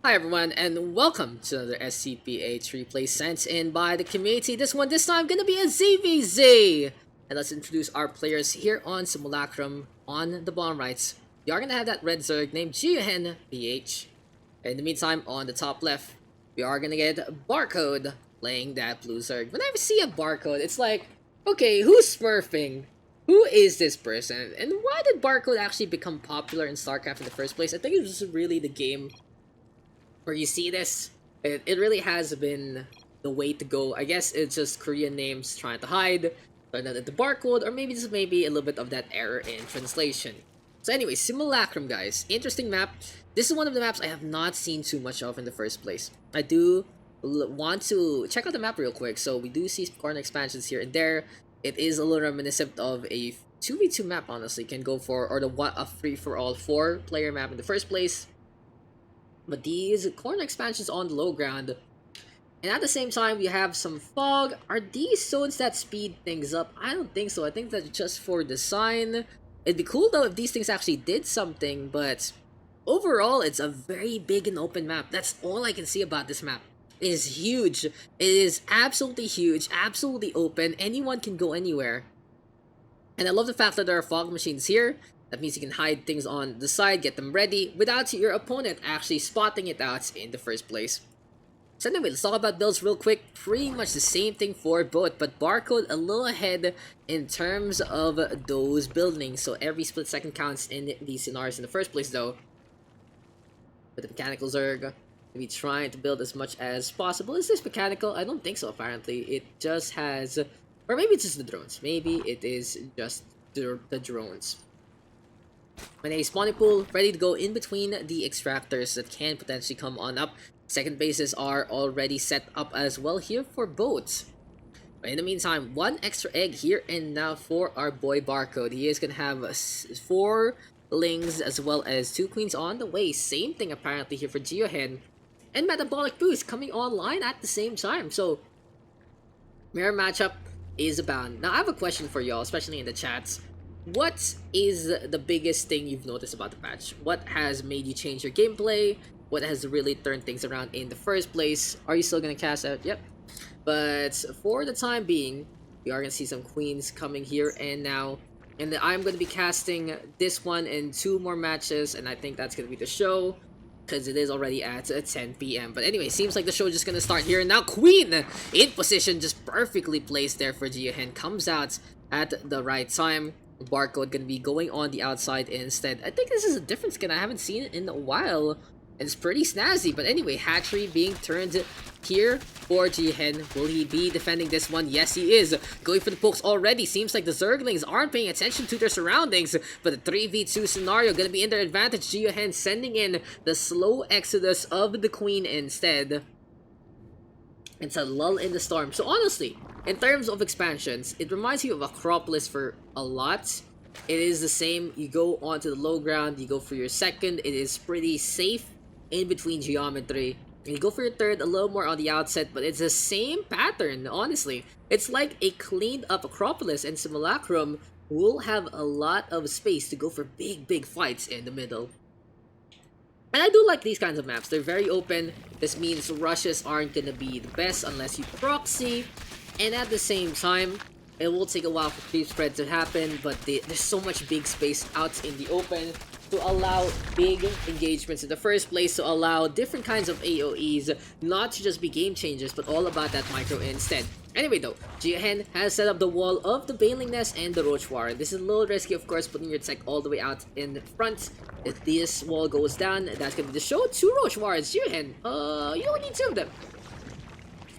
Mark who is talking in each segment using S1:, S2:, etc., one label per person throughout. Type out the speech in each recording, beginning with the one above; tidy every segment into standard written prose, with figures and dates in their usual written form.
S1: Hi everyone, and welcome to another SCPH replay sent in by the community. This time gonna be a ZVZ! And let's introduce our players here on Simulacrum on the bottom right. We are gonna have that red Zerg named GeoHenPH. In the meantime, on the top left, we are gonna get Barcode playing that blue Zerg. Whenever I see a Barcode, it's like, okay, who's smurfing? Who is this person? And why did Barcode actually become popular in StarCraft in the first place? I think it was really the game where you see this. It really has been the way to go. I guess it's just Korean names trying to hide the barcode, or maybe just maybe a little bit of that error in translation. So anyway, Simulacrum, guys. Interesting map. This is one of the maps I have not seen too much of in the first place. I do want to check out the map real quick. So we do see corner expansions here and there. It is a little reminiscent of a 2v2 map, honestly. Can go for, or a free-for-all 4-player map in the first place. But these corner expansions on the low ground, and at the same time we have some fog. Are these zones that speed things up? I don't think so. I think that's just for design. It'd be cool though if these things actually did something, but overall it's a very big and open map. That's all I can see about this map. It is huge. It is absolutely huge, absolutely open. Anyone can go anywhere. And I love the fact that there are fog machines here. That means you can hide things on the side, get them ready, without your opponent actually spotting it out in the first place. So anyway, let's talk about builds real quick. Pretty much the same thing for both, but Barcode a little ahead in terms of those buildings. So every split second counts in these scenarios in the first place though. With the mechanical Zerg, we trying to build as much as possible. Is this mechanical? I don't think so apparently. It just has, or maybe it's just the drones. Maybe it is just the drones. When a spawning pool ready to go in between the extractors that can potentially come on up. Second bases are already set up as well here for boats. But in the meantime, one extra egg here and now for our boy Barcode. He is gonna have 4 lings as well as 2 queens on the way. Same thing apparently here for GeoHen. And Metabolic Boost coming online at the same time. So mirror matchup is abound. Now I have a question for y'all, especially in the chats. What is the biggest thing you've noticed about the patch? What has made you change your gameplay? What has really turned things around in the first place? Are you still gonna cast out? Yep. But for the time being, we are gonna see some queens coming here and now. And I'm gonna be casting this one in 2 more matches, and I think that's gonna be the show. Because it is already at 10 p.m. But anyway, seems like the show is just gonna start here. And now Queen in position, just perfectly placed there for GeoHen. Comes out at the right time. Barcode gonna be going on the outside instead. I think this is a different skin. I haven't seen it in a while. It's pretty snazzy. But anyway, hatchery being turned here for GeoHen. Will he be defending this one? Yes, he is. Going for the pokes already. Seems like the Zerglings aren't paying attention to their surroundings. But the 3v2 scenario gonna be in their advantage. GeoHen sending in the slow exodus of the Queen instead. It's a lull in the storm. So honestly, in terms of expansions, it reminds you of Acropolis for a lot. It is the same. You go onto the low ground, you go for your second. It is pretty safe in between geometry. And you go for your third a little more on the outset, but it's the same pattern, honestly. It's like a cleaned up Acropolis, and Simulacrum will have a lot of space to go for big fights in the middle. And I do like these kinds of maps. They're very open. This means rushes aren't gonna be the best unless you proxy. And at the same time, it will take a while for creep spread to happen, but there's so much big space out in the open to allow big engagements in the first place, to allow different kinds of AoEs, not to just be game changers, but all about that micro instead. Anyway though, GeoHen has set up the wall of the Baneling Nest and the Roach Warren. This is a little risky, of course, putting your tech all the way out in front. If this wall goes down, that's gonna be the show. 2 Roach Warrens, GeoHen. You don't need 2 of them.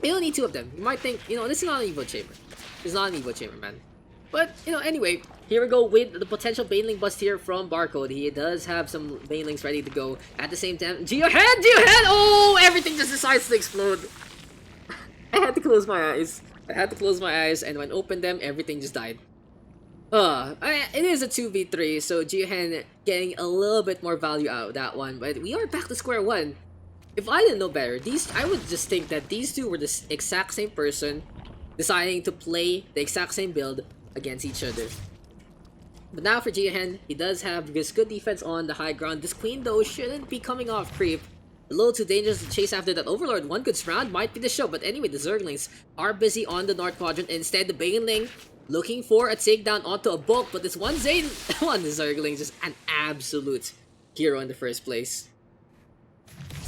S1: You don't need 2 of them. You might think, you know, this is not an Evo Chamber. It's not an Evo Chamber, man. But, you know, anyway, here we go with the potential Baneling bust here from Barcode. He does have some Banelings ready to go. At the same time, GeoHen! Oh, everything just decides to explode. I had to close my eyes. And when I opened them, everything just died. It is a 2v3, so GeoHen getting a little bit more value out of that one. But we are back to square one. If I didn't know better, I would just think that these 2 were the exact same person deciding to play the exact same build against each other. But now for GeoHen, he does have this good defense on the high ground. This Queen though shouldn't be coming off creep. A little too dangerous to chase after that Overlord. One good round might be the show, but anyway, the Zerglings are busy on the North Quadrant. Instead, the Baneling looking for a takedown onto a bulk, but this one Zane, one the Zergling, just an absolute hero in the first place.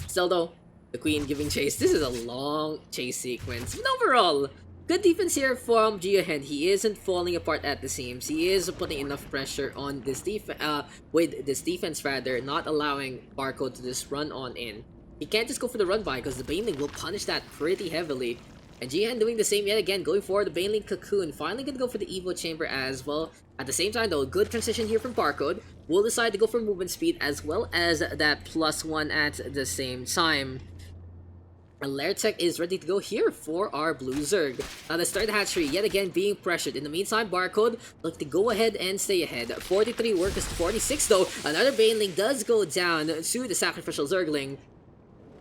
S1: Still though, the Queen giving chase. This is a long chase sequence, but overall, good defense here from GeoHen. He isn't falling apart at the seams. He is putting enough pressure on this with this defense rather, not allowing Barcode to just run on in. He can't just go for the run by because the Baneling will punish that pretty heavily. And GeoHen doing the same yet again, going for the Baneling Cocoon. Finally gonna go for the Evo Chamber as well. At the same time though, good transition here from Barcode. Will decide to go for movement speed as well as that +1 at the same time. And BATTLETAG is ready to go here for our blue Zerg. Now let's start the hatchery, yet again being pressured. In the meantime, Barcode look to go ahead and stay ahead. 43 workers to 46 though. Another Baneling does go down to the sacrificial Zergling.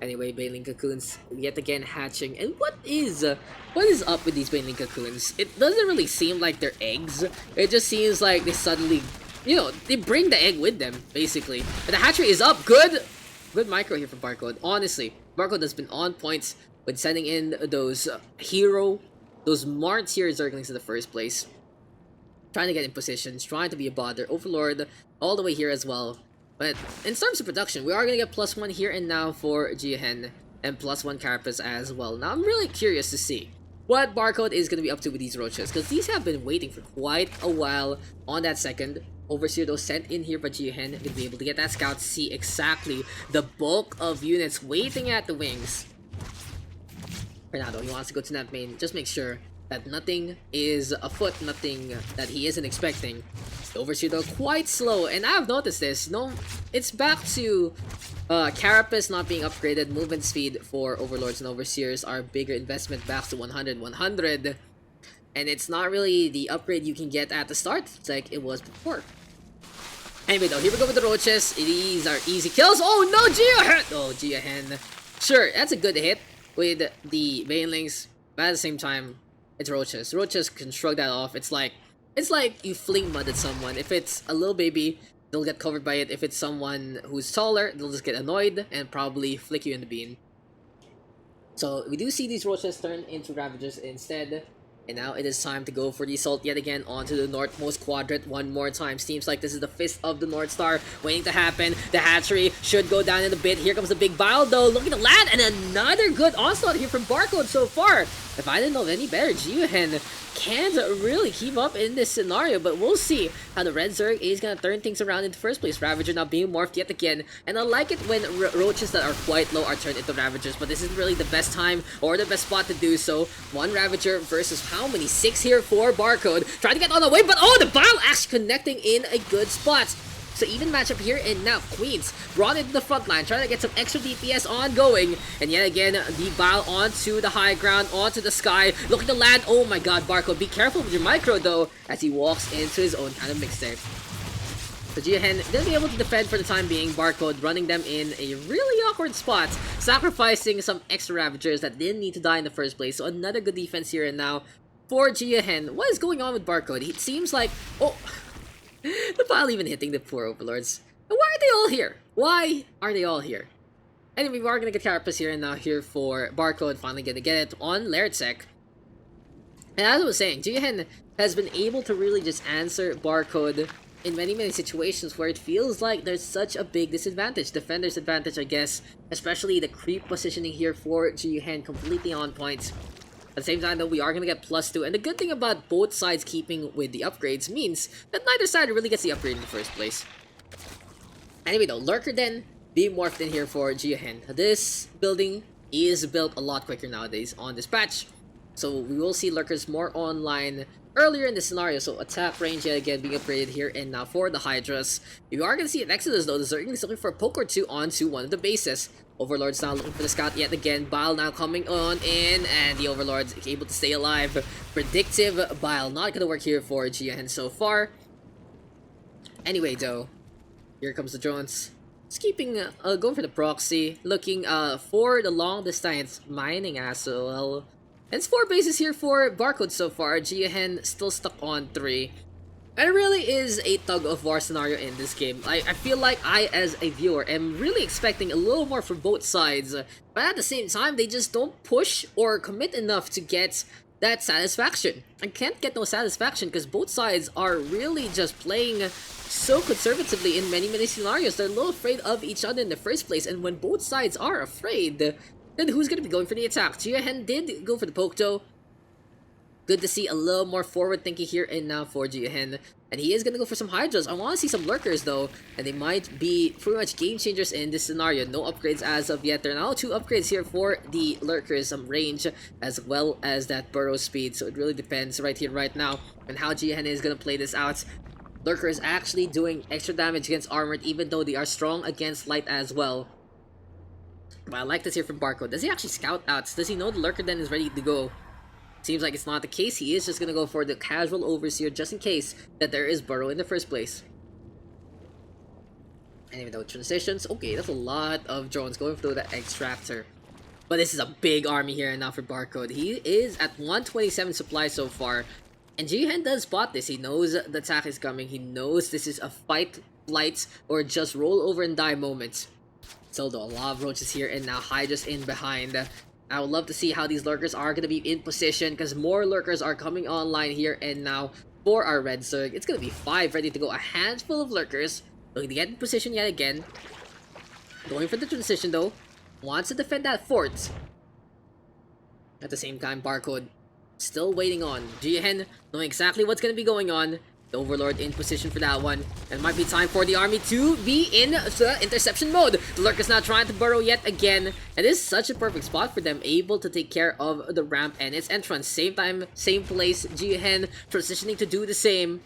S1: Anyway, Baneling Cocoons yet again hatching. And what is up with these Baneling Cocoons? It doesn't really seem like they're eggs. It just seems like they suddenly, you know, they bring the egg with them, basically. But the hatchery is up. Good micro here from Barcode. Honestly, Barcode has been on points with sending in those those Mart tier Zerglings in the first place. Trying to get in positions, trying to be a bother. Overlord all the way here as well. But in terms of production, we are going to get +1 here and now for GeoHen and +1 Carapace as well. Now I'm really curious to see what Barcode is going to be up to with these roaches, because these have been waiting for quite a while on that second. Overseer though sent in here by GeoHen, going to be able to get that scout to see exactly the bulk of units waiting at the wings. For now though, he wants to go to that main, just make sure that nothing is afoot, nothing that he isn't expecting. The Overseer though quite slow, and I've noticed this. No, it's back to Carapace not being upgraded. Movement speed for Overlords and Overseers are bigger investment back to 100. And it's not really the upgrade you can get at the start. It's like it was before. Anyway though, here we go with the roaches. These are easy kills. Oh no, GeoHen! Oh, GeoHen. Sure, that's a good hit with the Banelings, but at the same time, it's roaches. Roaches can shrug that off. It's like you fling mud at someone. If it's a little baby, they'll get covered by it. If it's someone who's taller, they'll just get annoyed and probably flick you in the bean. So we do see these roaches turn into Ravagers instead. And now it is time to go for the assault yet again onto the northmost quadrant one more time. Seems like this is the Fist of the North Star waiting to happen. The hatchery should go down in a bit. Here comes the big bile though, looking to land, and another good onslaught here from Barcode so far. If I didn't know any better, GeoHen can't really keep up in this scenario, but we'll see how the Red Zerg is gonna turn things around in the first place. Ravager now being morphed yet again, and I like it when roaches that are quite low are turned into Ravagers, but this isn't really the best time or the best spot to do so. One Ravager versus how many? 6 here for Barcode. Trying to get on the way, but oh, the Bile actually connecting in a good spot. So even matchup here, and now Queens brought into the front line, trying to get some extra DPS ongoing. And yet again, the Bile onto the high ground, onto the sky, looking to land. Oh my god, Barcode, be careful with your micro though, as he walks into his own kind of mixtape. So GeoHen gonna be able to defend for the time being. Barcode running them in a really awkward spot, sacrificing some extra Ravagers that didn't need to die in the first place. So another good defense here and now for GeoHen. What is going on with Barcode? It seems like, oh, the Bile even hitting the poor Overlords. And why are they all here? Why are they all here? Anyway, we are gonna get Carapace here and now here for Barcode. Finally gonna get it on BATTLETAG. And as I was saying, GeoHen has been able to really just answer Barcode in many situations where it feels like there's such a big disadvantage. Defender's advantage, I guess. Especially the creep positioning here for GeoHen, completely on point. At the same time though, we are going to get +2, and the good thing about both sides keeping with the upgrades means that neither side really gets the upgrade in the first place. Anyway though, Lurker then being morphed in here for GeoHen. This building is built a lot quicker nowadays on this patch, so we will see Lurkers more online earlier in the scenario. So attack range yet again being upgraded here and now for the Hydras. You are going to see an Exodus though. The Zerg is looking for a poke or two onto one of the bases. Overlord's now looking for the scout yet again. Bile now coming on in, and the Overlord's able to stay alive. Predictive Bile not gonna work here for GeoHen so far. Anyway though, here comes the drones. Just keeping, going for the proxy, looking for the long distance mining as well. And it's 4 bases here for Barcode so far. GeoHen still stuck on 3. And it really is a tug-of-war scenario in this game. I feel like I, as a viewer, am really expecting a little more from both sides. But at the same time, they just don't push or commit enough to get that satisfaction. I can't get no satisfaction because both sides are really just playing so conservatively in many scenarios. They're a little afraid of each other in the first place. And when both sides are afraid, then who's going to be going for the attack? GeoHen did go for the poke though. Good to see a little more forward thinking here and now for GeoHen. And he is going to go for some Hydras. I want to see some Lurkers though. And they might be pretty much game changers in this scenario. No upgrades as of yet. There are now 2 upgrades here for the Lurkers. Some range as well as that burrow speed. So it really depends right here, right now, on how GeoHen is going to play this out. Lurker is actually doing extra damage against armored, even though they are strong against light as well. But I like this here from Barcode. Does he actually scout out? Does he know the Lurker then is ready to go? Seems like it's not the case. He is just gonna go for the casual overseer just in case that there is burrow in the first place. And even though transitions, okay, that's a lot of drones going through the extractor. But this is a big army here and now for Barcode. He is at 127 supply so far. And GeoHen does spot this. He knows the attack is coming. He knows this is a fight, flight, or just roll over and die moment. So though, a lot of roaches here and now Hydras in behind. I would love to see how these Lurkers are going to be in position because more Lurkers are coming online here and now for our Red Zerg. It's going to be 5 ready to go. A handful of Lurkers looking to get in position yet again. Going for the transition though. Wants to defend that fort. At the same time, Barcode still waiting on. GeoHen knowing exactly what's going to be going on. The Overlord in position for that one. And it might be time for the army to be in the interception mode. The Lurker's not trying to burrow yet again. And this is such a perfect spot for them. Able to take care of the ramp and its entrance. Same time, same place. GeoHen transitioning to do the same.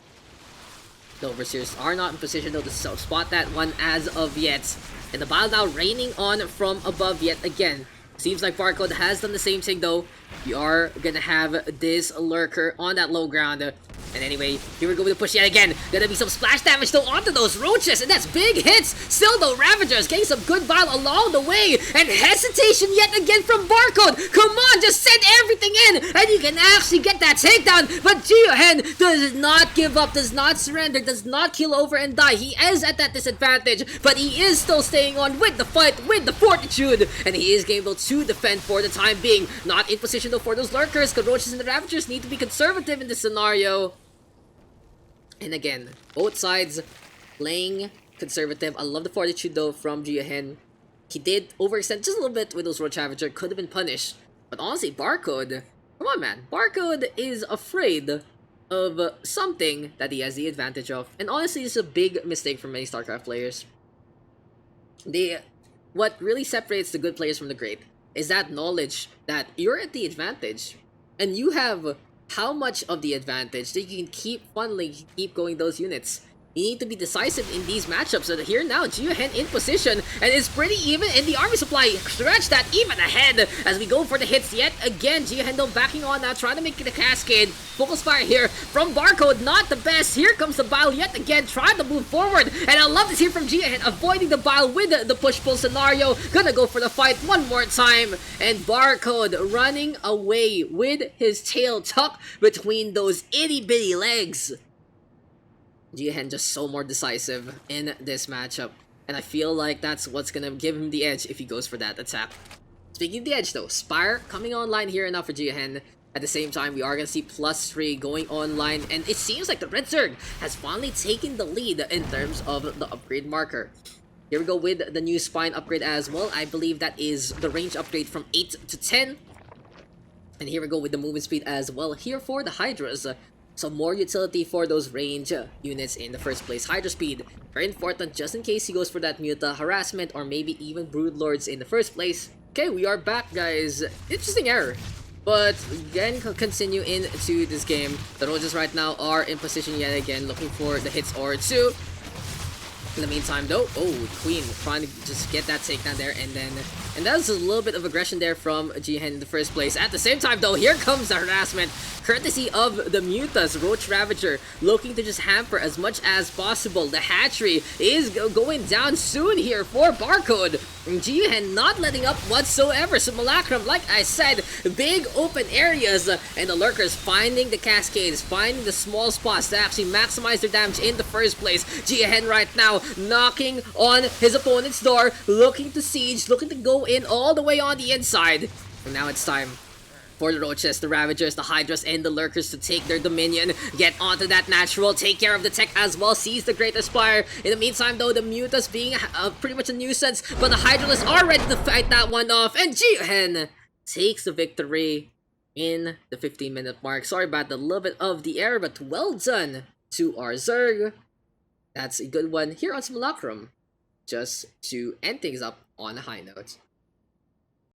S1: The Overseers are not in position though to spot that one as of yet. And the battle now raining on from above yet again. Seems like Barcode has done the same thing though. We are gonna have this Lurker on that low ground. And anyway, here we go with the push yet again. Gonna be some splash damage though onto those roaches, and that's big hits. Still though, Ravagers getting some good battle along the way. And hesitation yet again from Barcode. Come on, just send everything in, and you can actually get that takedown. But GeoHen does not give up, does not surrender, does not kill over and die. He is at that disadvantage, but he is still staying on with the fight, with the fortitude. And he is able to defend for the time being. Not in position though for those Lurkers. The roaches and the Ravagers need to be conservative in this scenario. And again, both sides playing conservative. I love the fortitude though from GeoHen. He did overextend just a little bit with those Roach Ravager. Could have been punished. But honestly, Barcode, come on man. Barcode is afraid of something that he has the advantage of. And honestly, it's a big mistake for many StarCraft players. What really separates the good players from the great is that knowledge that you're at the advantage. And you have how much of the advantage that you can keep funneling, keep going those units. You need to be decisive in these matchups. So here now, GeoHen in position, and it's pretty even in the army supply. Stretch that even ahead as we go for the hits yet again. GeoHen though backing on now, trying to make it a cascade. Focus fire here from Barcode, not the best. Here comes the bile yet again, trying to move forward. And I love this here from GeoHen, avoiding the bile with the push-pull scenario. Gonna go for the fight one more time. And Barcode running away with his tail tucked between those itty-bitty legs. GeoHen just so more decisive in this matchup. And I feel like that's what's gonna give him the edge if he goes for that attack. Speaking of the edge though, Spire coming online here and now for GeoHen. At the same time, we are gonna see +3 going online. And it seems like the Red Zerg has finally taken the lead in terms of the upgrade marker. Here we go with the new Spine upgrade as well. I believe that is the range upgrade from 8 to 10. And here we go with the movement speed as well. Here for the Hydras. So more utility for those range units in the first place. Hydra speed, very important just in case he goes for that Muta harassment or maybe even Broodlords in the first place. Okay, we are back guys. Interesting error. But again, continue into this game. The Rojas right now are in position yet again, looking for the hits or two. In the meantime though, Queen trying to just get that takedown there, and that was a little bit of aggression there from GeoHen in the first place. At the same time though, here comes the harassment, courtesy of the Mutas. Roach Ravager looking to just hamper as much as possible. The hatchery is going down soon here for Barcode. GeoHen not letting up whatsoever. Simulacrum, like I said, big open areas, and the lurkers finding the cascades, finding the small spots to actually maximize their damage in the first place. GeoHen right now knocking on his opponent's door, looking to siege, looking to go in all the way on the inside. And now it's time for the Roaches, the Ravagers, the Hydras, and the Lurkers to take their dominion, get onto that natural, take care of the tech as well, seize the Greater Spire. In the meantime, though, the Mutas being pretty much a nuisance, but the Hydralists are ready to fight that one off, and GeoHen takes the victory in the 15-minute mark. Sorry about the little bit of the error, but well done to our Zerg. That's a good one here on Simulacrum, just to end things up on a high note.